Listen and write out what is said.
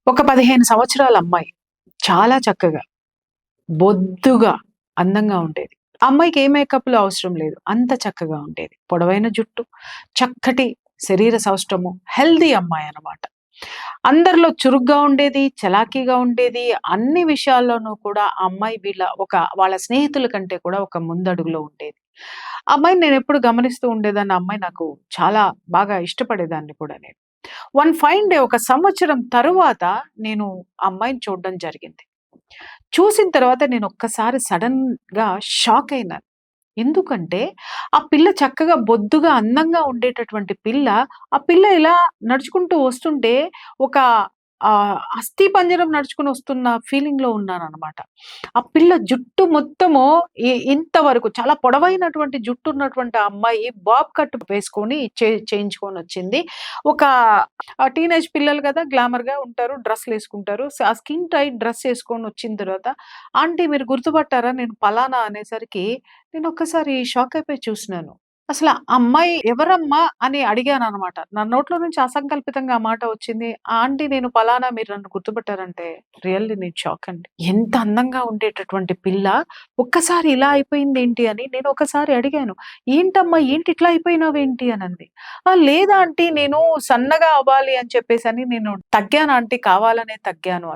ఒక 15 సంవత్సరాల అమ్మాయి. చాలా చక్కగా, బొద్దుగా, అందంగా ఉండేది. ఆ అమ్మాయికి ఏ మేకప్‌లు అవసరం లేదు. అంత చక్కగా ఉండేది. పొడవైన జుట్టు, చక్కటి శరీర సౌష్ఠవము, హెల్తీ అమ్మాయనమాట. అందరిలో చురుగ్గా ఉండేది, చలాకీగా ఉండేది. అన్ని విషయాల్లోనూ కూడా ఆ అమ్మాయి వాళ్ళ స్నేహితుల కంటే కూడా ఒక ముందడుగులో ఉండేది. ఆ అమ్మాయిని నేనెప్పుడు గమనిస్తూ ఉండేదాన్ని. ఆ అమ్మాయి నాకు చాలా బాగా ఇష్టపడేదాన్ని కూడా నేను. వన్ ఫైన్ డే ఒక సంవత్సరం తరువాత నేను ఆ అమ్మాయిని చూడడం జరిగింది. చూసిన తర్వాత నేనొక్కసారి సడెన్‌గా షాక్ అయినాను. ఎందుకంటే, ఆ పిల్ల చక్కగా బొద్దుగా, అందంగా ఉండేటటువంటి పిల్ల, ఆ పిల్ల ఇలా నడుచుకుంటూ వస్తుంటే, ఒక అస్థిపంజరం నడుచుకొని వస్తున్న ఫీలింగ్‌లో ఉన్నాననమాట. ఆ పిల్ల జుట్టు మొత్తము ఇంతవరకు చాలా పొడవైనటువంటి జుట్టు ఉన్నటువంటి ఆ అమ్మాయి బాబ్ కట్ వేసుకొని చేయించుకొనొచ్చింది. ఒక టీనేజ్ పిల్లలు కదా! గ్లామర్‌గా ఉంటారు. డ్రెస్‌లేసుకుంటారు. ఆ స్కిన్ టైట్ డ్రెస్ ఏసుకొనొచ్చిన తర్వాత, "ఆంటీ మీరు గుర్తుపట్టారా? నేను పలానా" అనేసరికి నేనొక్కసారి షాకయిపోయి చూసినాను. అసల ఆ అమ్మాయి ఎవరమ్మా అని అడిగాననమాట. నా నోట్లో నుంచి అసంకల్పితంగా ఆ మాట వచ్చింది. ఆంటీ నేను పలానా మీరు నన్ను గుర్తుపట్టారంటే రియల్లీ నేను షాక్ అండి. ఎంత అందంగా ఉండేటటువంటి పిల్ల ఒక్కసారి ఇలా అయిపోయిందేంటి అని నేను ఒకసారి అడిగాను. ఏంటమ్మా ఏంటి ఇట్లా అయిపోయినావేంటి అనంది. లేదా ఆంటీ నేను సన్నగా అవ్వాలి అని చెప్పేసని నేను తగ్గాను ఆంటీ కావాలనే తగ్గాను అని.